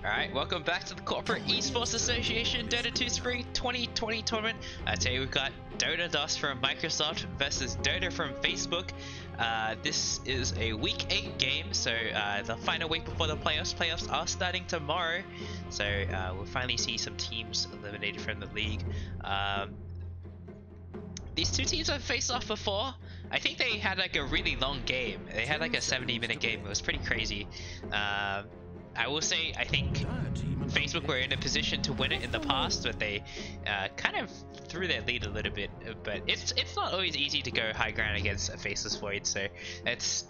Alright, welcome back to the Corporate Esports Association Dota 2 Spring 2020 tournament. Today we've got Dota DOS from Microsoft versus Dota from Facebook. This is a week 8 game, so the final week before the playoffs. Playoffs are starting tomorrow, so we'll finally see some teams eliminated from the league. These two teams have faced off before. I think they had like a really long game. They had like a 70-minute game. It was pretty crazy. I will say, I think Facebook were in a position to win it in the past, but they kind of threw their lead a little bit. But it's not always easy to go high ground against a faceless void, so it's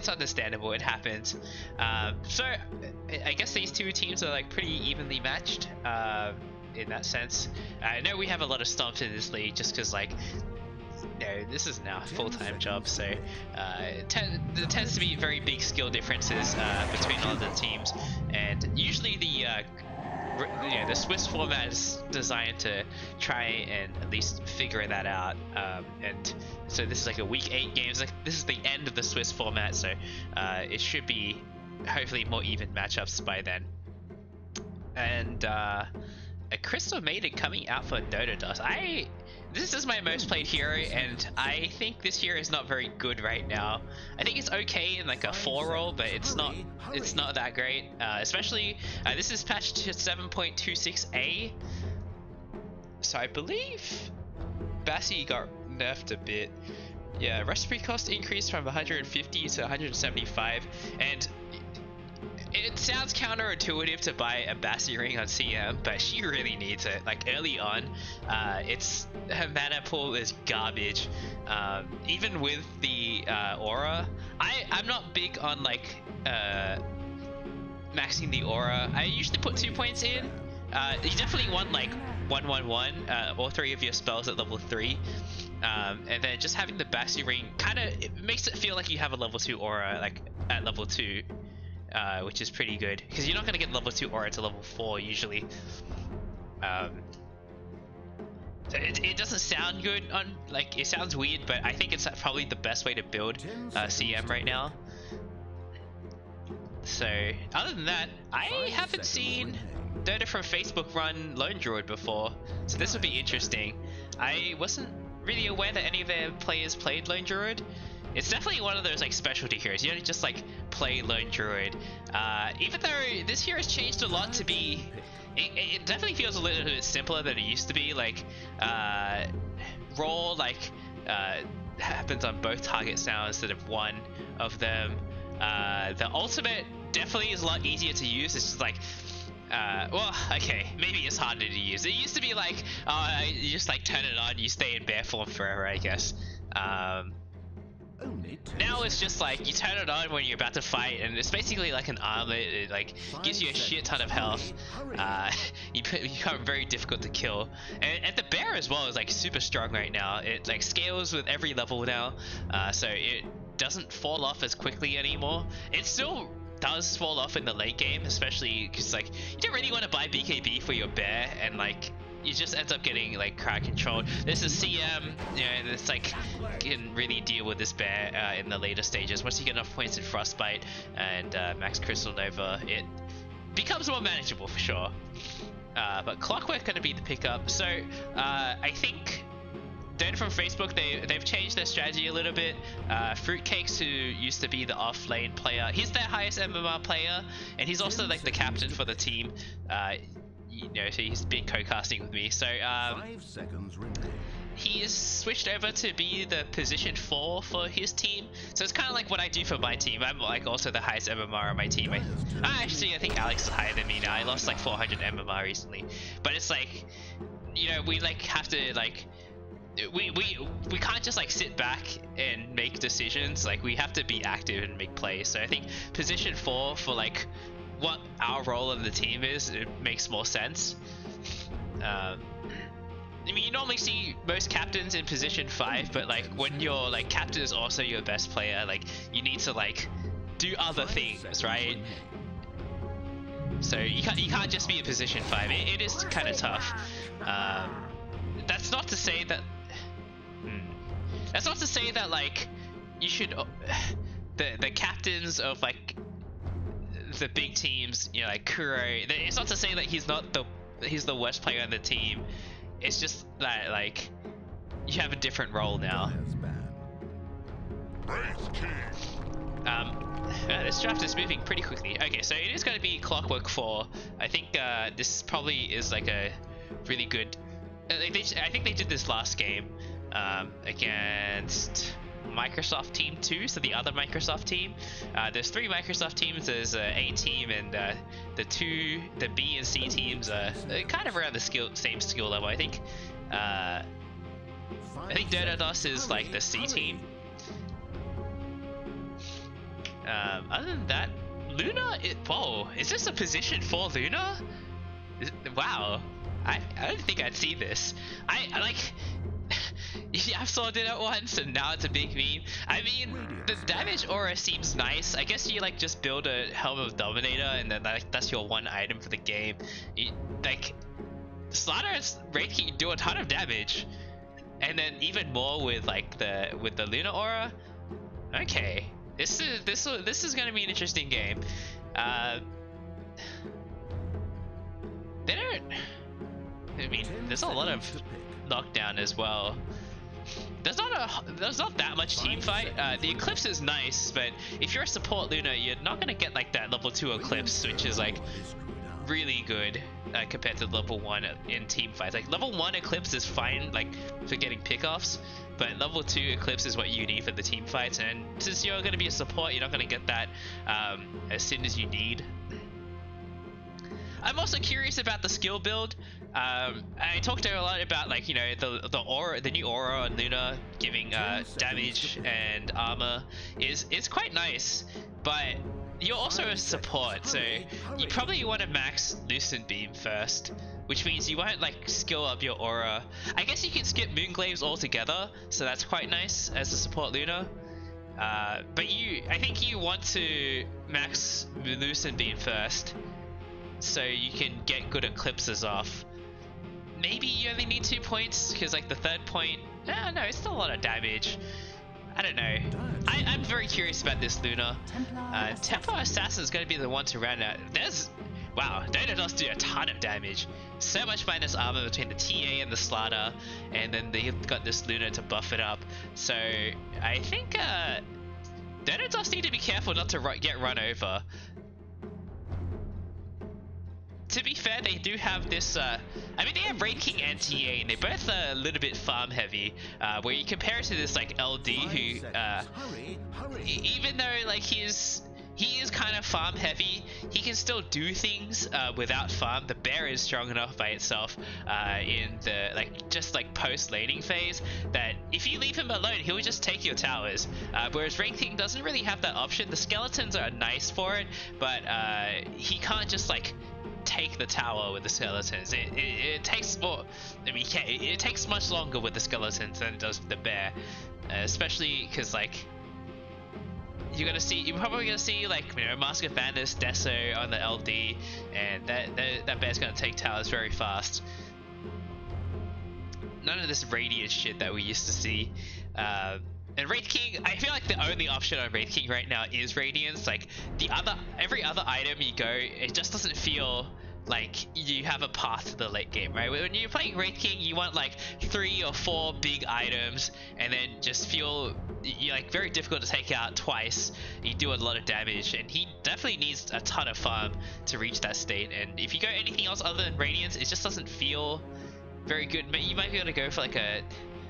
understandable. It happens. So I guess these two teams are like pretty evenly matched in that sense. I know we have a lot of stomps in this league just because like, this is now a full-time job, so there tends to be very big skill differences between all the teams, and usually the Swiss format is designed to try and at least figure that out. And so this is like a week 8 games. Like this is the end of the Swiss format, so it should be hopefully more even matchups by then. And a Crystal Maiden coming out for Dota DOS. This is my most played hero, and I think this hero is not very good right now. I think it's okay in like a 4 role, but it's not that great. Especially this is patched to 7.26a, so I believe Bassi got nerfed a bit. Yeah, recipe cost increased from 150 to 175, and it sounds counterintuitive to buy a Bassi ring on CM, but she really needs it. Like early on, her mana pool is garbage. Even with the aura, I'm not big on like maxing the aura. I usually put 2 points in. You definitely want like 1/1/1, all 3 of your spells at level 3. And then just having the Bassi ring it makes it feel like you have a level 2 aura like at level 2. Which is pretty good because you're not going to get level 2 aura to level 4 usually. It doesn't sound good on, like, it sounds weird, but I think it's probably the best way to build CM right now. So other than that, I haven't seen Dota from Facebook run Lone Druid before, so this would be interesting. I wasn't really aware that any of their players played Lone Druid. It's definitely one of those like specialty heroes. You don't just like play Lone Druid. Even though this hero has changed a lot to be, it definitely feels a little bit simpler than it used to be. Like roll happens on both targets now instead of one of them. The ultimate definitely is a lot easier to use. It's just like well, okay, maybe it's harder to use. It used to be like you just like turn it on, you stay in bear form forever, I guess. Now it's just like you turn it on when you're about to fight, and it's basically like an armlet. It like gives you a shit ton of health. You become very difficult to kill, and the bear as well is like super strong right now. It like scales with every level now, so it doesn't fall off as quickly anymore. It still does fall off in the late game, especially because like you don't really want to buy BKB for your bear, and like you just end up getting like crowd controlled. This is CM, it's like can really deal with this bear in the later stages. Once you get enough points in Frostbite and Max Crystal Nova, it becomes more manageable for sure. But Clockwork gonna be the pickup. So I think Dota from Facebook, they've changed their strategy a little bit. Fruitcakes, who used to be the off lane player, he's their highest MMR player, and he's also like the captain for the team. So he's been co-casting with me, so he's switched over to be the position 4 for his team. So it's kind of like what I do for my team. I'm like also the highest MMR on my team. Actually, I think Alex is higher than me now. I lost like 400 MMR recently, but it's like, we like have to like we can't just like sit back and make decisions. Like we have to be active and make plays. So I think position 4 for like what our role in the team is, it makes more sense. I mean, you normally see most captains in position 5, but like when your like captain is also your best player, like you need to like do other things, right? So you can't just be in position 5. It is kind of tough. That's not to say that like you should the captains of like the big teams, you know, like Kuro. It's not to say that he's the worst player on the team. It's just that like you have a different role now. This draft is moving pretty quickly. Okay, so it is going to be Clockwork 4. I think this probably is like a really good. I think they did this last game against Microsoft Team 2, so the other Microsoft team. There's 3 Microsoft teams. There's A team, and the B and C teams are kind of around the same skill level. I think Dota is like the C team. Other than that, Luna. Whoa, is this a position for Luna? Wow, I don't think I'd see this. I like. Yeah, I've saw it at once, and now it's a big meme. I mean, the damage aura seems nice. I guess you like just build a Helm of Dominator, and then that's your one item for the game. Like, Slaughter and Raid King do a ton of damage, and then even more with like the Luna aura. Okay, this is gonna be an interesting game. They don't. I mean, there's a lot of knockdown as well. There's not that much team fight. The Eclipse is nice, but if you're a support Luna, you're not gonna get like that level 2 Eclipse, which is like really good compared to level 1 in team fights. Like level 1 Eclipse is fine, like for getting pickoffs, but level 2 Eclipse is what you need for the team fights. And since you're gonna be a support, you're not gonna get that as soon as you need. I'm also curious about the skill build. I talked a lot about like, you know, the new aura on Luna giving damage and armor is quite nice, but you're also a support, so you probably want to max Lucent Beam first, which means you won't like skill up your aura. I guess you can skip Moonglaves altogether, so that's quite nice as a support Luna. But I think you want to max Lucent Beam first, so you can get good eclipses off. Maybe you only need 2 points, because like the 3rd point, no, it's still a lot of damage. I don't know. I'm very curious about this Luna. Templar Assassin is going to be the one to round out. Wow, Dota does do a ton of damage. So much minus armor between the TA and the Slaughter, and then they've got this Luna to buff it up. So I think Dota does need to be careful not to get run over. To be fair, they do have this, I mean, they have Raid King and TA, and they're both a little bit farm heavy, where you compare it to this, like, LD, who, even though, like, he is kind of farm heavy, he can still do things, without farm. The bear is strong enough by itself, in the, like, just, like, post-laning phase, that if you leave him alone, he'll just take your towers, whereas Raid King doesn't really have that option. The skeletons are nice for it, but, he can't just, like, take the tower with the skeletons. It takes more. I mean, it takes much longer with the skeletons than it does with the bear, especially because like you're probably gonna see like, you know, Mask of Madness, Deso on the LD, and that bear's gonna take towers very fast. None of this Radiant shit that we used to see. And Raid King, I feel like the only option on Raid King right now is Radiance. Like every other item you go, it just doesn't feel like you have a path to the late game, right? When you're playing Raid King, you want like 3 or 4 big items, and then just feel you're like very difficult to take out twice. You do a lot of damage, and he definitely needs a ton of farm to reach that state. And if you go anything else other than Radiance, it just doesn't feel very good. You might be able to go for like a,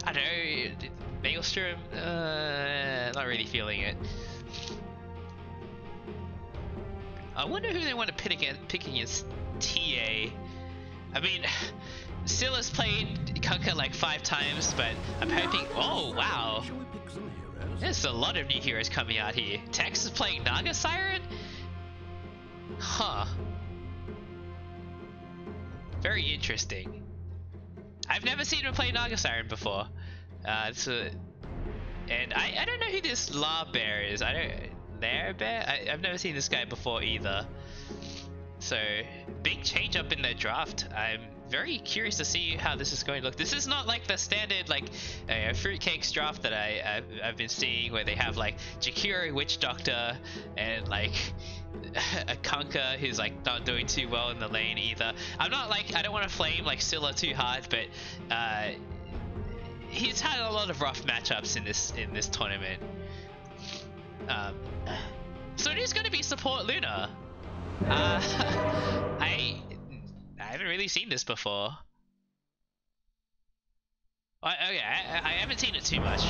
I don't know, Maelstrom? Not really feeling it. I wonder who they want to pick against TA. I mean, Silla's played Kunkka like 5 times, but I'm hoping. Oh wow, there's a lot of new heroes coming out here. Tex is playing Naga Siren? Huh. Very interesting. I've never seen him play Naga Siren before. And I don't know who this La Bear is. Lair Bear? I've never seen this guy before either. So big change up in their draft. I'm very curious to see how this is going to look. This is not like the standard like fruitcakes draft that I've been seeing, where they have like Jakiro Witch Doctor and like a Kunkka who's like not doing too well in the lane either. I'm not like, I don't want to flame like Scylla too hard, but he's had a lot of rough matchups in this tournament. So it is going to be support Luna. I haven't really seen this before. Okay, I haven't seen it too much.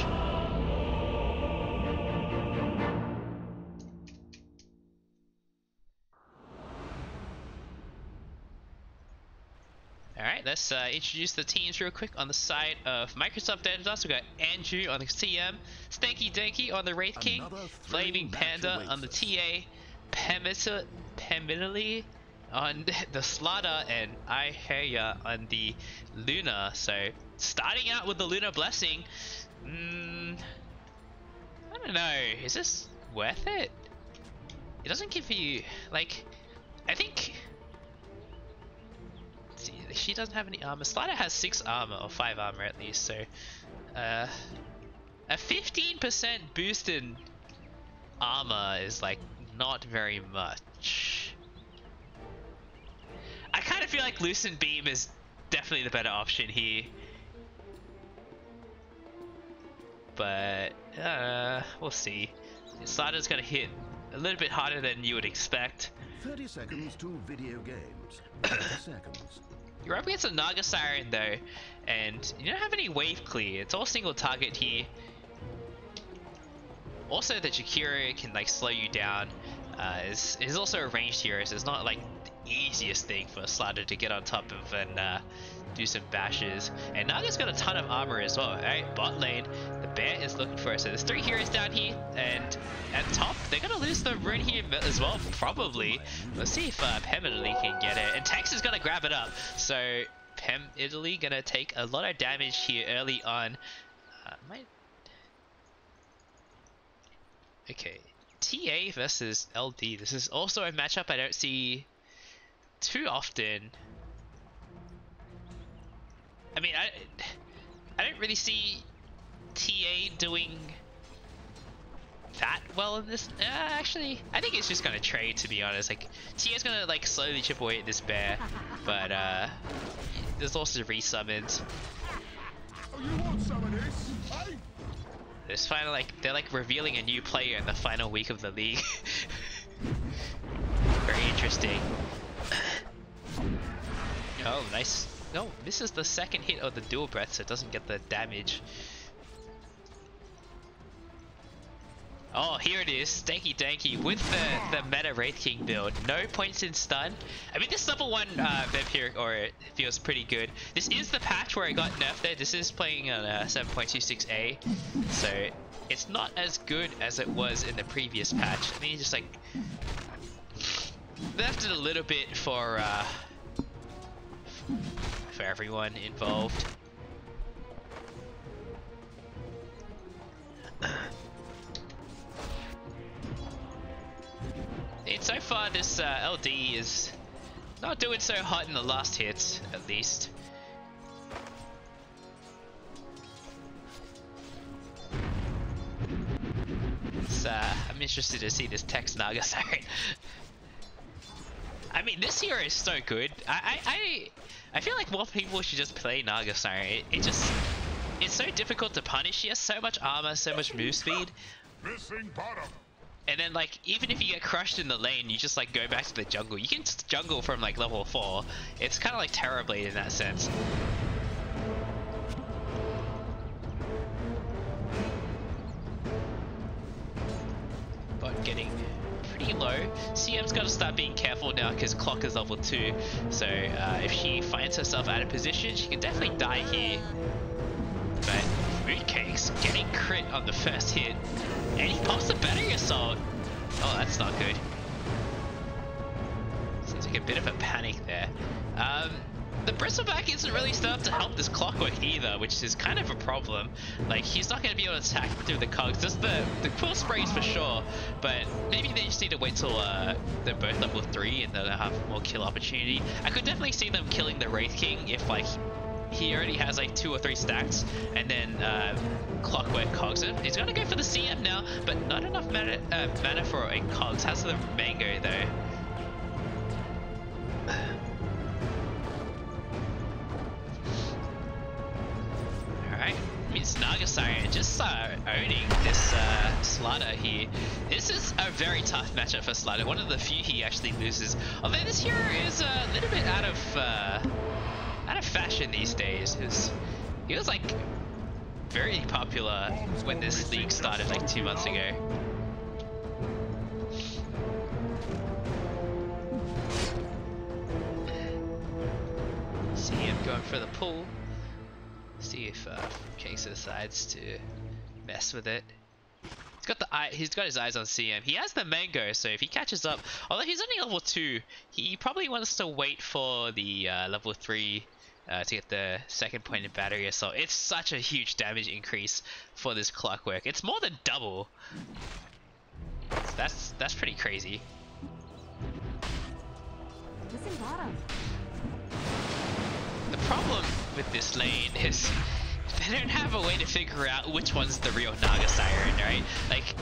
Alright, let's introduce the teams real quick. On the side of Microsoft Dota, we got Andrew on the CM, Stanky Danky on the Wraith King, Flaming Panda on the TA, Peminally on the Slaughter, and Iheya on the Luna. So starting out with the Luna Blessing, I don't know, is this worth it? It doesn't give you, like, I think, see, she doesn't have any armor. Slaughter has 6 armor, or 5 armor at least, so a 15% boost in armor is like not very much. I kind of feel like Lucent Beam is definitely the better option here, but we'll see. Slaughter's gonna hit a little bit harder than you would expect. 30 seconds to video games. 30 seconds. You're up against a Naga Siren though, and you don't have any wave clear. It's all single target here. Also, the Jakiro can like slow you down. Is also a ranged hero, so it's not like the easiest thing for Slaughter to get on top of and do some bashes. And Naga's got a ton of armor as well. Alright, bot lane, the bear is looking for it. So there's 3 heroes down here, and at top, they're gonna lose the rune here as well, probably. Let's see if Pem Italy can get it. And Tex is gonna grab it up. So Pem Italy gonna take a lot of damage here early on. Okay, TA versus LD. This is also a matchup I don't see too often. I mean, I don't really see TA doing that well in this. Actually, I think it's just gonna trade, to be honest. Like, TA's gonna like slowly chip away at this bear, but there's also resummons. Oh, you want some of this? Hey? It's finally like they're like revealing a new player in the final week of the league. Very interesting. Oh, nice. No, this is the second hit of the dual breath, so it doesn't get the damage. Oh, here it is, Stanky Danky with the meta Wraith King build. No points in stun. I mean, this level 1 Vampiric Aura feels pretty good. This is the patch where I got nerfed there. This is playing on 7.26a, so it's not as good as it was in the previous patch. I mean, just like left it a little bit for everyone involved. And so far, this LD is not doing so hot in the last hit, at least. I'm interested to see this Tex Naga Siren. I mean, this hero is so good. I feel like more people should just play Naga Siren. It's so difficult to punish. She has so much armor, so much move speed. Missing bottom. And then like, even if you get crushed in the lane, you just like go back to the jungle. You can jungle from like level 4. It's kind of like Terrorblade in that sense. But getting pretty low. CM's got to start being careful now because Clock is level 2. So if she finds herself out of position, she can definitely die here. But Fruitcake's getting crit on the first hit. And he pops the battery assault. Oh, that's not good. Seems like a bit of a panic there. the bristleback isn't really set up to help this clockwork either, which is kind of a problem. Like, he's not going to be able to attack through the cogs. There's the quill sprays for sure, but maybe they just need to wait till they're both level 3 and they'll have more kill opportunity. I could definitely see them killing the Wraith King if like he already has like 2 or 3 stacks, and then clockwork cogs him. He's going to go for the CM now, but not enough mana for a cogs. Has the mango though. Alright, I mean, Naga Siren just owning this Slaughter here. This is a very tough matchup for Slaughter, one of the few he actually loses. Although this hero is a little bit out of fashion these days. He was like very popular when this league started like 2 months ago. See him going for the pull. See if Case decides to mess with it. He's got his eyes on CM. He has the mango, so if he catches up, although he's only level 2, he probably wants to wait for the level 3 to get the second point in battery assault. It's such a huge damage increase for this clockwork. It's more than double. That's pretty crazy. Missing bottom. The problem with this lane is they don't have a way to figure out which one's the real Naga Siren, right? Like,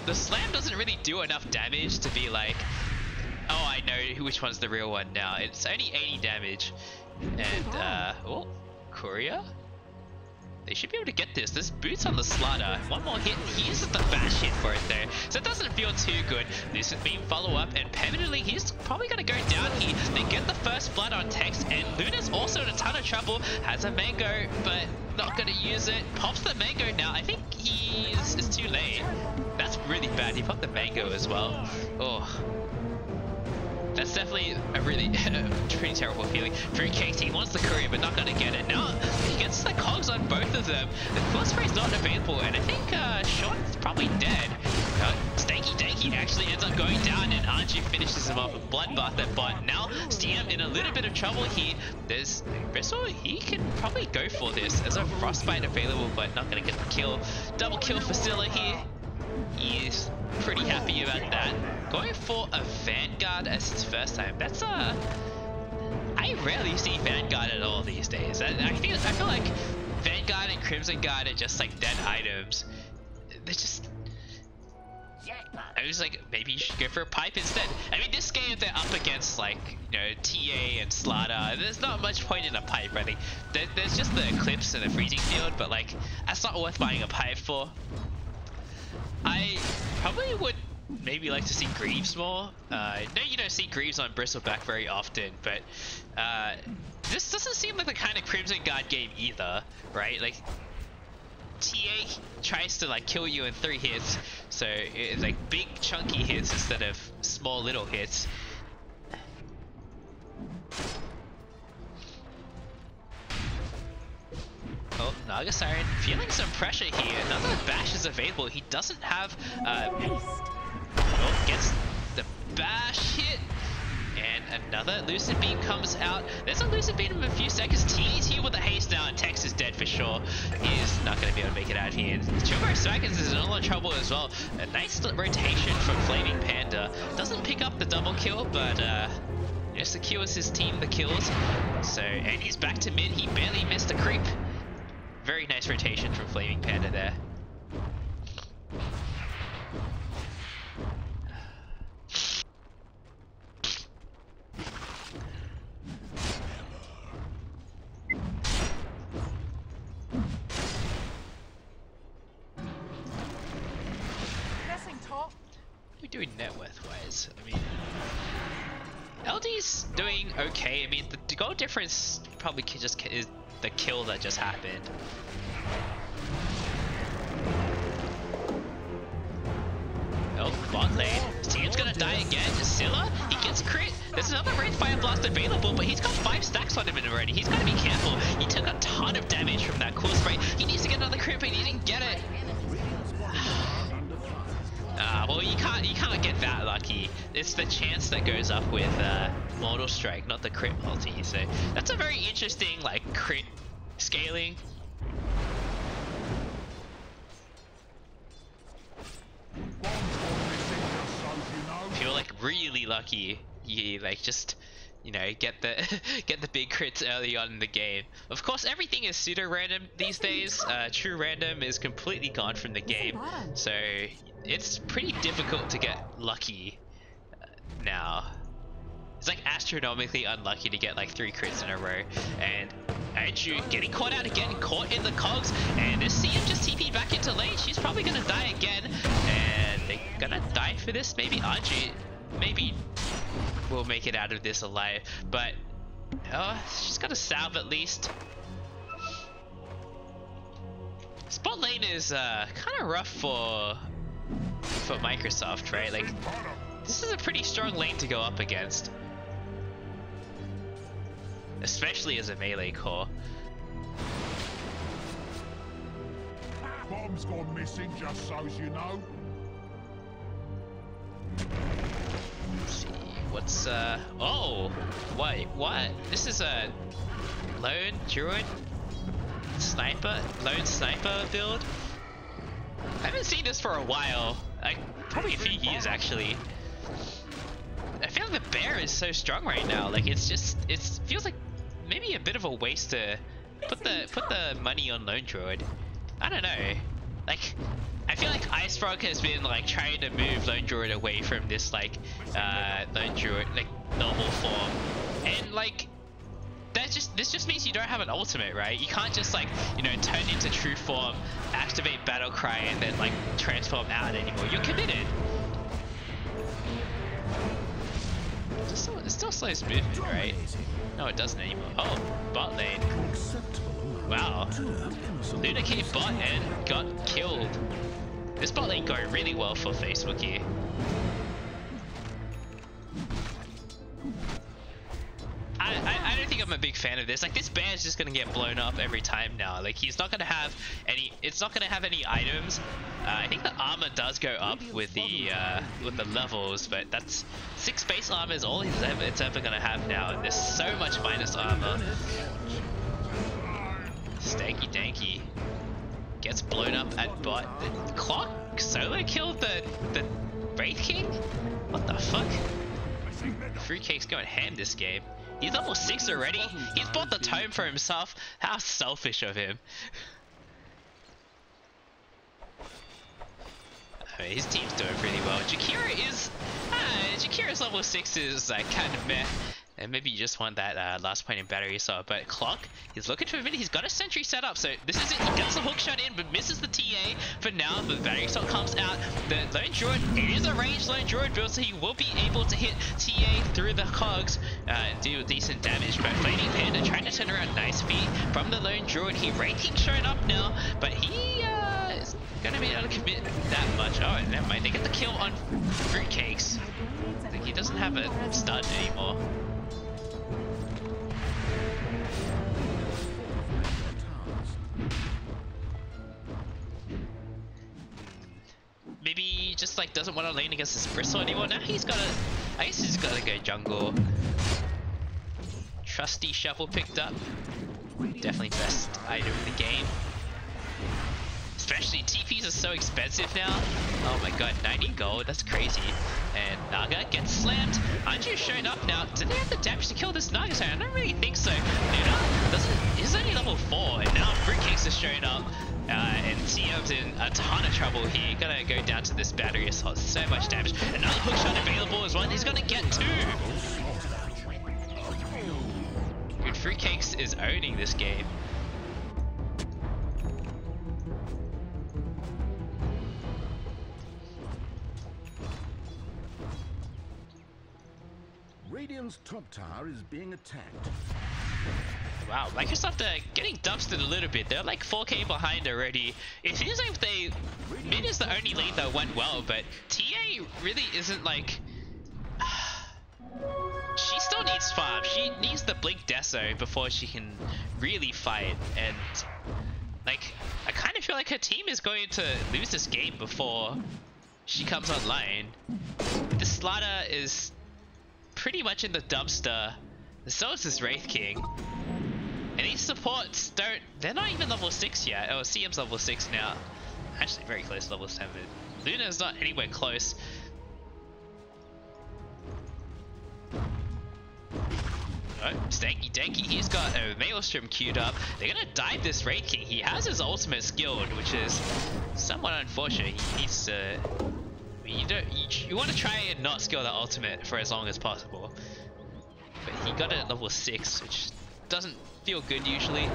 the slam doesn't really do enough damage to be like, oh, I know which one's the real one now. It's only 80 damage. And, oh, Courier? They should be able to get this. There's boots on the Slaughter. One more hit. He uses the bash hit for it though, so it doesn't feel too good. Lucid Beam follow up, and permanently he's probably gonna go down here. They get the first blood on Tex, and Luna's also in a ton of trouble. Has a mango, but not gonna use it. Pops the mango now. I think it's too late. That's really bad. He popped the mango as well. Oh. That's definitely a really pretty terrible feeling. Free KT wants the courier, but not gonna get it. Now he gets the cogs on both of them. The quill spray's not available, and I think Sean's probably dead. Stanky Danky actually ends up going down, and RG finishes him off with Bloodbath at bot. Now CM in a little bit of trouble here. There's Bristle, he can probably go for this. There's a Frostbite available, but not gonna get the kill. Double kill for Scylla here. He is pretty happy about that. Going for a Vanguard as his first time. That's I rarely see Vanguard at all these days. I feel like Vanguard and Crimson Guard are just like dead items. They're just. I was like, maybe you should go for a pipe instead. I mean, this game they're up against like, you know, TA and Slaughter. There's not much point in a pipe, I think. There's just the Eclipse and the Freezing Field, but like, that's not worth buying a pipe for. I probably would maybe like to see Greaves more. No, you don't see Greaves on Bristleback very often, but this doesn't seem like the kind of Crimson Guard game either, right? Like, TA tries to like kill you in 3 hits, so it's like big chunky hits instead of small little hits. Oh, Naga Siren feeling some pressure here. Another bash is available. He doesn't have oh, gets the bash hit. And another Lucid Beam comes out. There's a Lucid Beam in a few seconds. TA's here with a haste now, and Tex is dead for sure. He is not going to be able to make it out here. Chilbro Swaggins is in a lot of trouble as well. A nice rotation from Flaming Panda. Doesn't pick up the double kill, but secures his team the kills. So, and he's back to mid. He barely missed a creep. Very nice rotation from Flaming Panda there. What are we doing net worth wise? I mean, LD's doing okay. I mean, the goal difference probably just is the kill that just happened. Oh, bot lane. Team's gonna die again. Scylla, he gets crit. There's another Wraith Fire Blast available, but he's got 5 stacks on him already. He's gotta be careful. He took a ton of damage from that cool spray. He needs to get another crit, but he didn't get it. Well, you can't get that lucky. It's the chance that goes up with Mortal Strike, not the crit multi. So that's a very interesting like crit scaling. If you're like really lucky, you like just, you know, get the get the big crits early on in the game. Of course, everything is pseudo random these days. True random is completely gone from the game, so it's pretty difficult to get lucky now. It's like astronomically unlucky to get like 3 crits in a row. And Andrew getting caught out again, caught in the cogs, and this CM just TP back into lane. She's probably gonna die again, and they're gonna die for this. Maybe Andrew, maybe will make it out of this alive, but she's got a salve at least. Spot lane is kind of rough for Microsoft, right? Like, this is a pretty strong lane to go up against, especially as a melee core. Bomb's gone missing, just so you know. Let's see, what's oh, wait, what? This is a lone druid sniper, lone sniper build. I haven't seen this for a while, like probably a few years actually. I feel like the bear is so strong right now. Like it feels like maybe a bit of a waste to put the money on lone druid. I don't know. Like I feel like Ice Frog has been like trying to move lone druid away from this like lone druid like normal form, and like this just means you don't have an ultimate, right? You can't just like, you know, turn into true form, activate battle cry, and then like transform out anymore. You're committed. It still slows movement, right? No, it doesn't anymore. Oh, bot lane. Wow. Luna came bot and got killed. This bot lane going really well for Facebook here. I don't think I'm a big fan of this. Like, this bear is just gonna get blown up every time now. Like, he's not gonna have any. It's not gonna have any items. I think the armor does go up with the levels, but that's 6 base armor is all it's ever gonna have now. And there's so much minus armor. Stanky Danky gets blown up at bot. The clock solo killed the Wraith King. What the fuck? Fruitcake's going ham this game. He's level 6 already. He's bought the tome for himself. How selfish of him. I mean, his team's doing pretty well. Jakira's level 6 is like kind of meh. And maybe you just want that last point in battery saw. But Clock, he's looking for a minute. He's got a sentry set up, so this is it. He gets the hook shot in, but misses the TA for now. The battery saw comes out. The lone druid, it is a ranged lone druid build, so he will be able to hit TA through the cogs and do decent damage. But Flaming Panda trying to turn around nice feet from the lone druid. He ranking showing up now, but he is gonna be able to commit that much. Oh, never mind. They get the kill on Fruitcakes. I think he doesn't have a stun anymore. Maybe he just like doesn't want to lane against his bristle anymore. Now he's gotta, I guess he's gotta go jungle. Trusty shovel picked up. Definitely best item in the game. Especially TPs are so expensive now. Oh my god, 90 gold, that's crazy. And Naga gets slammed. Anju's showing up now. Did they have the damage to kill this Naga? I don't really think so. Luna he's only level 4, and now Fruitcakes is showing up. And CM's in a ton of trouble here. Gonna go down to this battery assault. So much damage. Another hookshot available as well. He's gonna get 2. Good, Fruitcakes is owning this game. Radiant's top tower is being attacked. Wow, Microsoft are getting dusted a little bit. They're like 4k behind already. It seems like mid is the only lane that went well, but TA really isn't like... She still needs farm. She needs the Blink Deso before she can really fight. And like, I kind of feel like her team is going to lose this game before she comes online. This Slaughter is pretty much in the dumpster. So is this Wraith King. And these supports they're not even level 6 yet. Oh, CM's level 6 now. Actually very close to level 7. Luna's not anywhere close. Oh, Stanky Danky, he's got a Maelstrom queued up. They're gonna dive this Wraith King. He has his ultimate skilled, which is somewhat unfortunate. He needs to... I mean, you want to try and not skill the ultimate for as long as possible. But he got it at level 6, which doesn't feel good usually.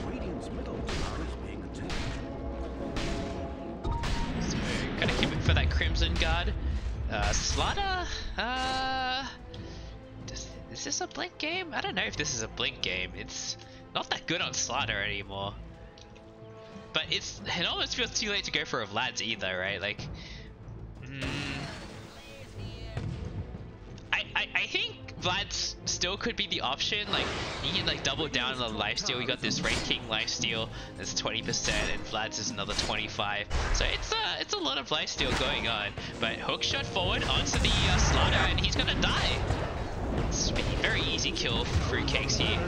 Radiant's middle tower is being attacked. So, gotta keep it for that Crimson Guard. Slaughter? Is this a Blink game? I don't know if this is a Blink game. It's not that good on Slaughter anymore. But it almost feels too late to go for a Vlad's either, right? Like, I think Vlad's still could be the option. Like, you can like double down on the lifesteal. You got this Wraith King lifesteal that's 20%, and Vlad's is another 25. So it's a lot of lifesteal going on. But hookshot forward onto the Slaughter, and he's gonna die. It's a very easy kill for Fruitcakes here.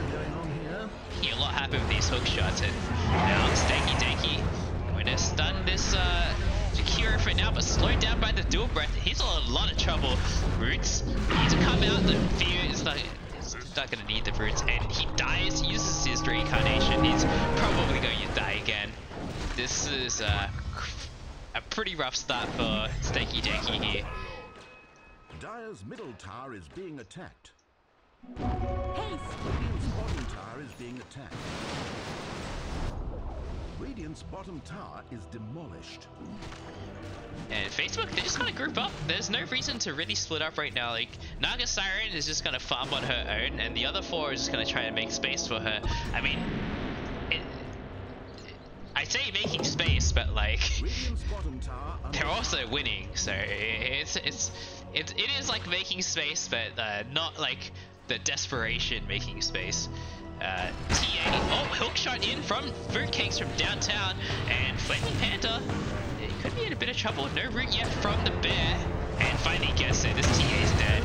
A lot happen with these hook shots, and now Stanky Danky going to stun this Jakiro for now, but slowed down by the dual breath. He's in a lot of trouble. Roots need to come out. The fear is like he's not going to need the roots, and he dies. He uses his reincarnation. He's probably going to die again. This is a pretty rough start for Stanky Danky here. Dire's middle tower is being attacked. Radiant's bottom tower is being attacked. Radiant's bottom tower is demolished. And Facebook, they just kind of group up. There's no reason to really split up right now. Like, Naga Siren is just going to farm on her own, and the other 4 is just going to try and make space for her. I mean, I say making space, but like, they're also winning, so it is like making space, but not like the desperation making space. TA, hookshot in from Fruitcakes from downtown, and Flaming Panda, it could be in a bit of trouble. No root yet from the bear, and finally gets it. This TA's dead.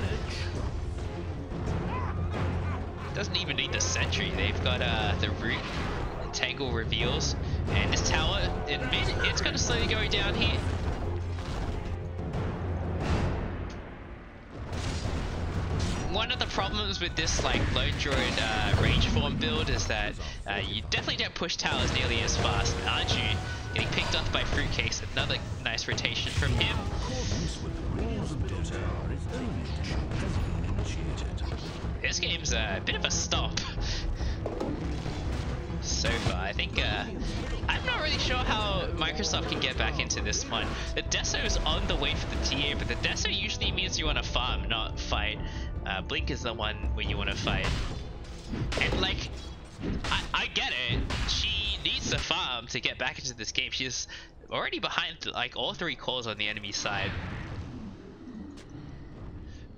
Doesn't even need the sentry. They've got the root. Tangle reveals, and this tower in mid, it's going to slowly go down here. One of the problems with this like lone druid range form build is that you definitely don't push towers nearly as fast. Aren't you? Getting picked up by Fruitcakes, another nice rotation from him. This game's a bit of a stop. So far, I think I'm not really sure how Microsoft can get back into this one. The Deso is on the way for the TA, but the Deso usually means you want to farm, not fight. Blink is the one where you want to fight. And like, I get it. She needs to farm to get back into this game. She's already behind like all 3 calls on the enemy side.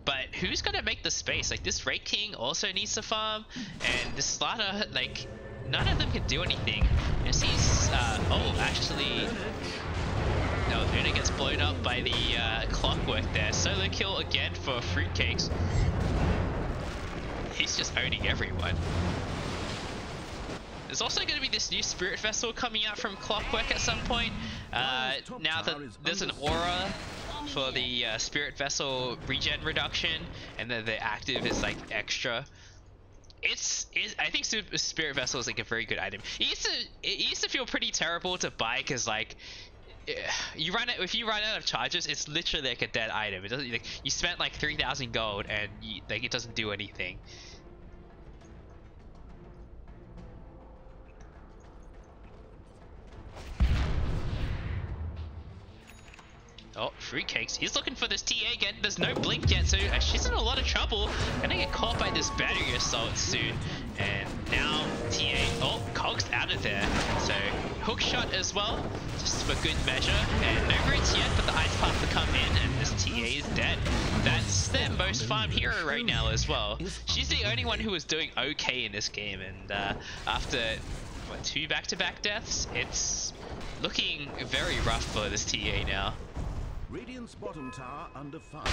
But who's gonna make the space? Like, this Wraith King also needs to farm, and this Slaughter, like, none of them can do anything. You see, oh, actually, no, Luna gets blown up by the clockwork there. Solo kill again for Fruitcakes. He's just owning everyone. There's also going to be this new Spirit Vessel coming out from Clockwork at some point. Now that there's an aura for the Spirit Vessel regen reduction, and then the active is like extra. I think Spirit Vessel is like a very good item. It used to feel pretty terrible to buy because like if you run out of charges, it's literally like a dead item. It doesn't like you spent like 3,000 gold and like it doesn't do anything. Oh, Fruitcakes, he's looking for this TA again. There's no blink yet, so she's in a lot of trouble. Gonna get caught by this battery assault soon. And now TA, oh, Cog's out of there. So hook shot as well, just for good measure. And no roots yet, but the ice path to come in, and this TA is dead. That's their most farmed hero right now as well. She's the only one who was doing okay in this game, and after what, 2 back-to-back deaths, it's looking very rough for this TA now. Radiant's bottom tower under fire.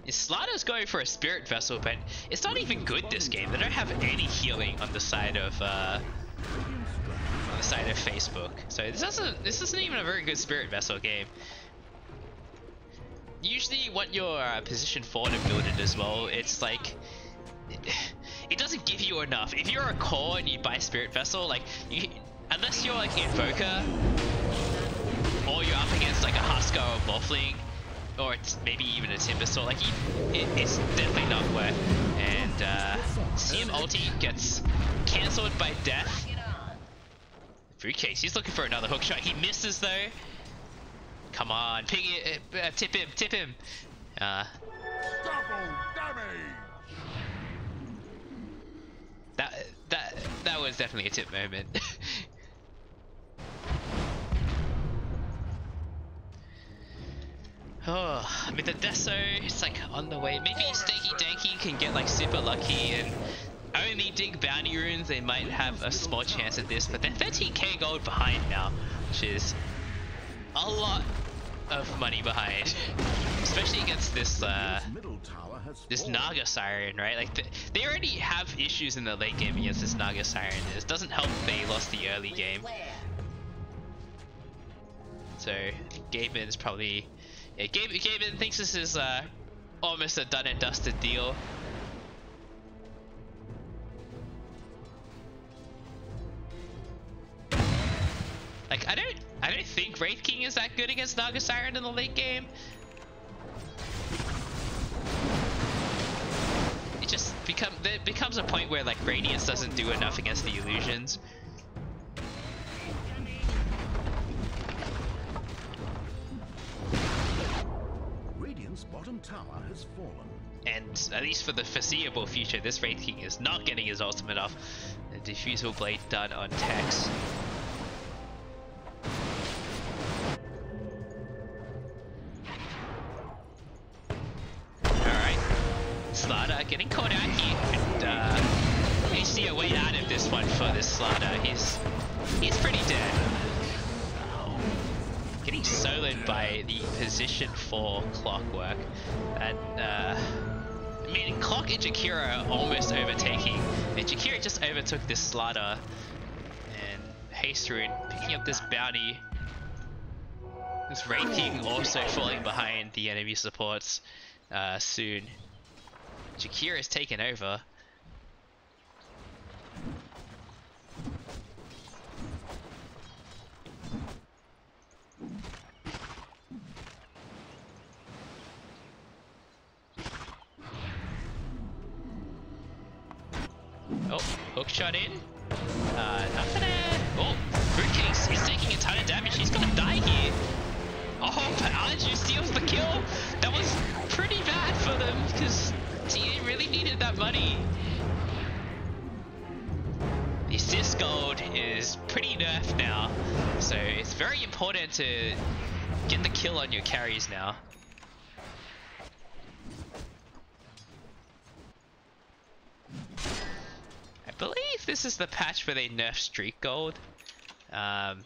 Slaughter's going for a spirit vessel, but it's not even good this game. They don't have any healing on the side of Facebook. So this isn't even a very good spirit vessel game. Usually you want your position forward and build it as well. It's like it doesn't give you enough. If you're a core and you buy spirit vessel, like unless you're like Invoker or you're up against like a Husker or a Morphling, or it's maybe even a Timbersaw, like it's definitely not worth. And CM ulti gets cancelled by death. Fruitcase, he's looking for another hook shot. He misses though. Come on, ping it, tip him. Double damage. That was definitely a tip moment. Oh, I mean the Deso, it's like on the way. Maybe Stanky Danky can get like super lucky and only dig bounty runes. They might have a small chance at this, but they're 13k gold behind now, which is a lot of money behind, especially against this this Naga Siren, right? Like they already have issues in the late game against this Naga Siren. It doesn't help they lost the early game. So Gaben's probably. Yeah, Gaben thinks this is almost a done and dusted deal. Like I don't think Wraith King is that good against Naga Siren in the late game. It just becomes a point where like Radiance doesn't do enough against the illusions. Bottom tower has fallen. And at least for the foreseeable future, this Wraith King is not getting his ultimate off. The Diffusal Blade done on Tex. Alright. Slaughter getting caught out here. And you see a way out of this one for this Slaughter. He's pretty dead. Getting soloed by the position 4 Clockwork. And I mean, Clock and Jakira almost overtaking. And Jakira just overtook this Slaughter. And Haste Rune picking up this bounty. This Wraith King also falling behind the enemy supports soon. Jakira is taken over. Oh, hook shot in. Not gonna. Oh, Fruitcase, he's taking a ton of damage. He's gonna die here. Oh, but Anju steals the kill. That was pretty bad for them because CEA really needed that money. The assist gold is pretty nerfed now, so it's very important to get the kill on your carries now. I believe this is the patch where they nerfed streak gold. In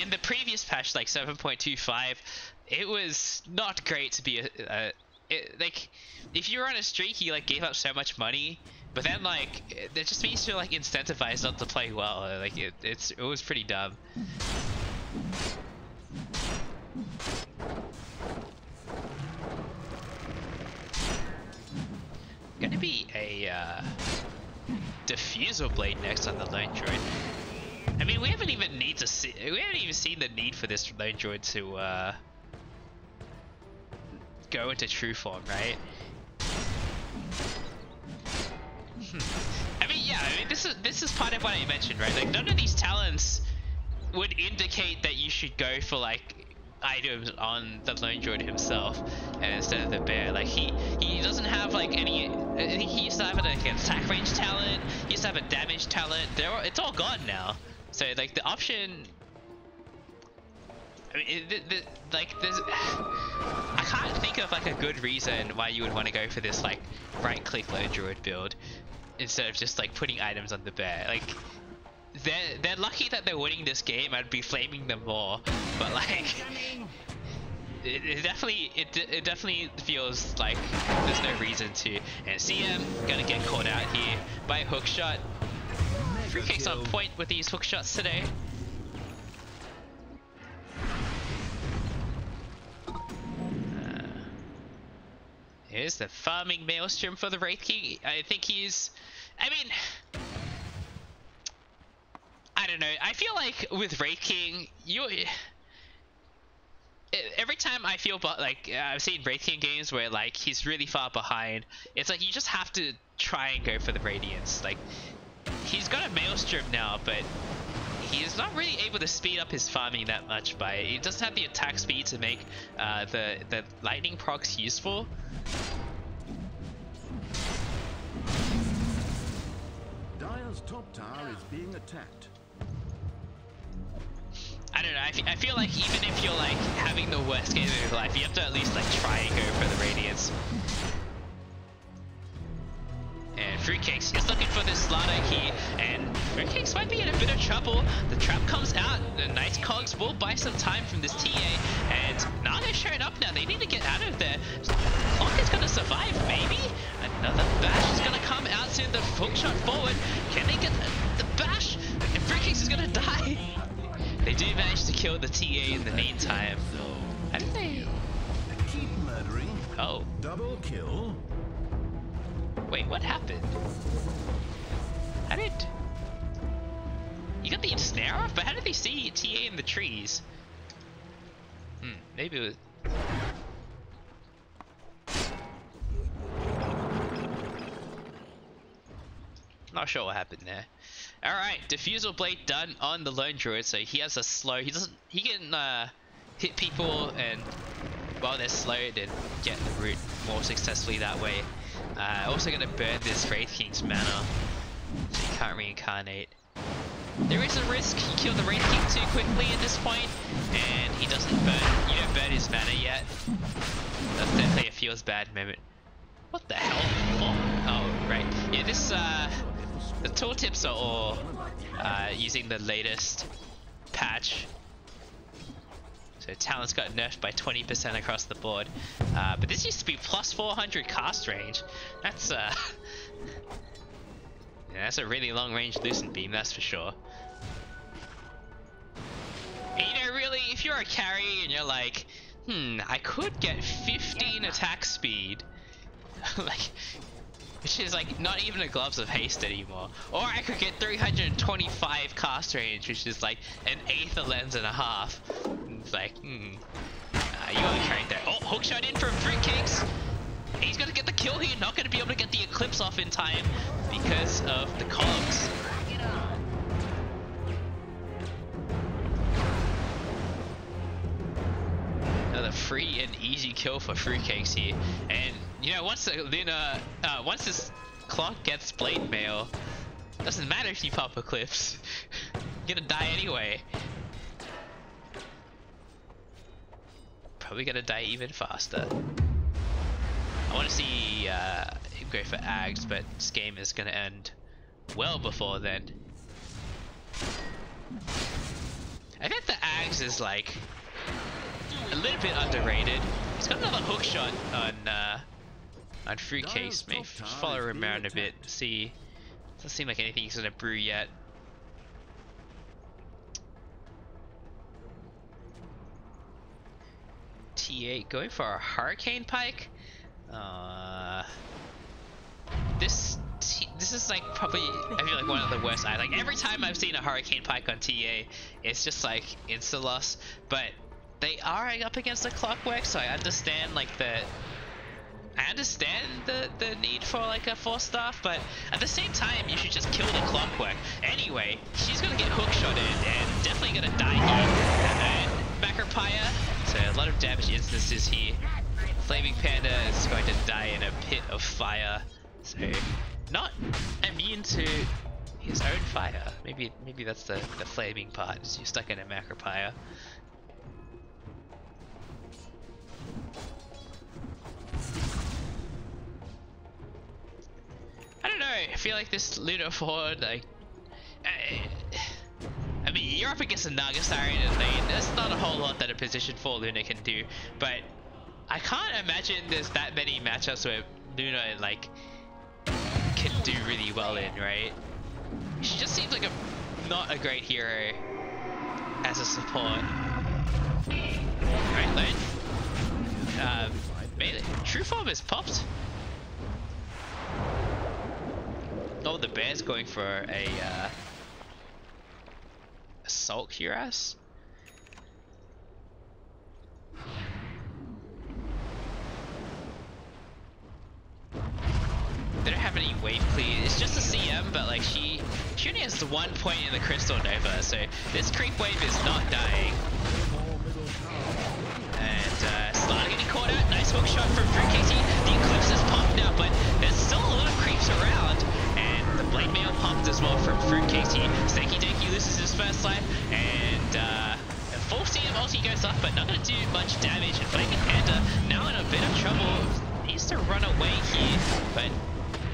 the previous patch, like 7.25, it was not great to be like if you were on a streak, you like gave up so much money, but then like it just means you're like incentivized not to play well. Like it was pretty dumb. Gonna be a Diffusal Blade next on the Lone Droid. I mean, we haven't even seen the need for this Lone Droid to go into true form, right? I mean, yeah. I mean, this is part of what I mentioned, right? Like, none of these talents would indicate that you should go for like items on the Lone Droid himself instead of the bear. Like he doesn't have like any. I think he used to have an attack range talent. He used to have a damage talent. It's all gone now. So like the option. I mean, like there's. I can't think of like a good reason why you would want to go for this like right-click Lone Droid build instead of just like putting items on the bear. Like they're lucky that they're winning this game. I'd be flaming them more, but like it definitely feels like there's no reason to. And CM gonna get caught out here by a hook shot. Free kicks on point with these hook shots today. Here's the farming maelstrom for the Wraith King. I think he's, I mean, I don't know. I feel like with Wraith King, every time I feel like I've seen Wraith King games where like he's really far behind, it's like you just have to try and go for the Radiance. Like he's got a maelstrom now, but he is not really able to speed up his farming that much by it. He doesn't have the attack speed to make the lightning procs useful. Dire's top tower is being attacked. I don't know, I feel like even if you're like having the worst game of your life, you have to at least like try and go for the Radiance. And Fruitcakes is looking for this slaughter here, and Fruitcakes might be in a bit of trouble. The trap comes out, the Knights Cogs will buy some time from this TA, and Nana's showing up now. They need to get out of there. Clock is gonna survive, maybe? Another bash is gonna come out to the hook shot forward. Can they get the bash? And Fruitcakes is gonna die. They do manage to kill the TA in the meantime. How did they? Keep murdering. Oh. Double kill. Wait, what happened? How did... You got the ensnare off, but how did they see TA in the trees? Maybe it was... Not sure what happened there. Alright, Diffusal Blade done on the Lone Druid, so he has a slow... He can hit people and while they're slowed and get the root more successfully that way. Also gonna burn this Wraith King's mana, so he can't reincarnate. There is a risk he killed the Wraith King too quickly at this point, and he doesn't burn his mana yet. That's definitely a feels bad moment. What the hell? Oh, right. Yeah, this the tooltips are all using the latest patch. So Talon's got nerfed by 20% across the board. But this used to be plus 400 cast range. That's yeah, that's a really long range Lucent Beam, that's for sure. And, you know, really, if you're a carry and you're like, I could get 15 attack speed, like, which is like not even a Gloves of Haste anymore. Or I could get 325 cast range, which is like an eighth a lens and a half. It's like, you gotta carry that. Oh, hookshot in from Fruitcakes. He's gonna get the kill here, not gonna be able to get the Eclipse off in time because of the cogs. Another free and easy kill for Fruitcakes here. And you know, once this clock gets Blade Mail, doesn't matter if you pop Eclipse. You're gonna die anyway. Probably gonna die even faster. I want to see him go for Ags, but this game is gonna end well before then. I think the Ags is like a little bit underrated. He's got another hook shot on Fruitcakes. Maybe follow him around a bit. See, doesn't seem like anything's gonna brew yet. T8 going for a Hurricane Pike. This is like probably, I feel like one of the worst. Like every time I've seen a Hurricane Pike on TA, it's just like insta loss. But they are up against the Clockwork, so I understand like the need for like a force staff, but at the same time you should just kill the Clockwork. Anyway, she's gonna get hookshot in and definitely gonna die here. And Macropia, so a lot of damage instances here. Flaming Panda is going to die in a pit of fire, so not immune to his own fire. Maybe that's the flaming part, is you're stuck in a Macropia. I don't know, I feel like this Lunar Forward, like, up against a Naga Siren in lane, there's not a whole lot that a position 4 Luna can do, but I can't imagine there's that many matchups where Luna like can do really well in, right? She just seems like not a great hero as a support. Right lane. Melee. True form is popped. Oh, the bear's going for a assault cuirass. They don't have any wave clear. It's just a CM, but like she only has 1 point in the Crystal Nova, so this creep wave is not dying. And Slaughter getting caught out. Nice hook shot from Fruit Casey. The Eclipse is popped now, but there's still a lot of creeps around. And the Blade Mail popped as well from Fruit Casey. Stanky Danky loses his first life, and a full CM ulti goes off, but not going to do much damage. And Flaming Panda now in a bit of trouble. Needs to run away here, but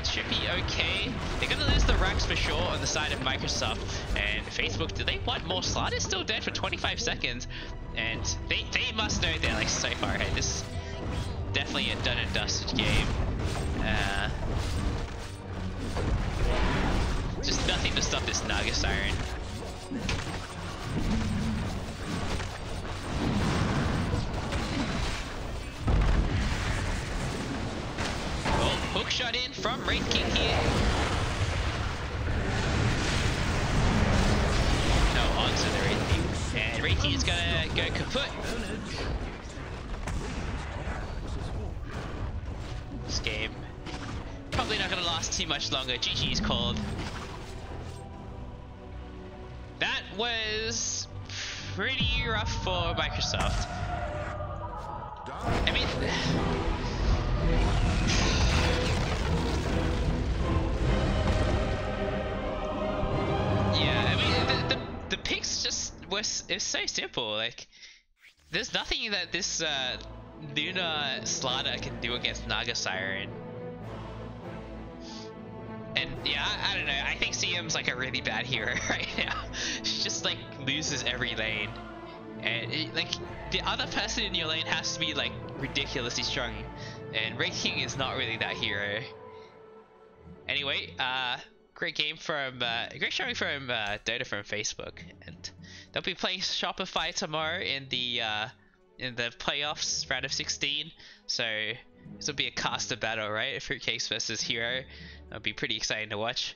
should be okay. They're gonna lose the ranks for sure on the side of Microsoft and Facebook. Do they want more? Slaughter's still dead for 25 seconds, and they must know they're like so far ahead. This is definitely a done and dusted game. Just nothing to stop this Naga Siren. Hook shot in from Wraith King here. No, onto the Wraith King. And Wraith King is gonna go kaput. This game probably not gonna last too much longer. GG's called. That was pretty rough for Microsoft. I mean, yeah, I mean, the picks just was, it's so simple. Like, there's nothing that this Luna Slaughter can do against Naga Siren. And yeah, I don't know, I think CM's like a really bad hero right now. She just like loses every lane. And like, the other person in your lane has to be like ridiculously strong. And Wraith King is not really that hero. Anyway, great game from, great showing from Dota from Facebook. And they'll be playing Shopify tomorrow in the playoffs, round of 16. So this will be a caster battle, right? Fruitcakes versus Hero. That'll be pretty exciting to watch.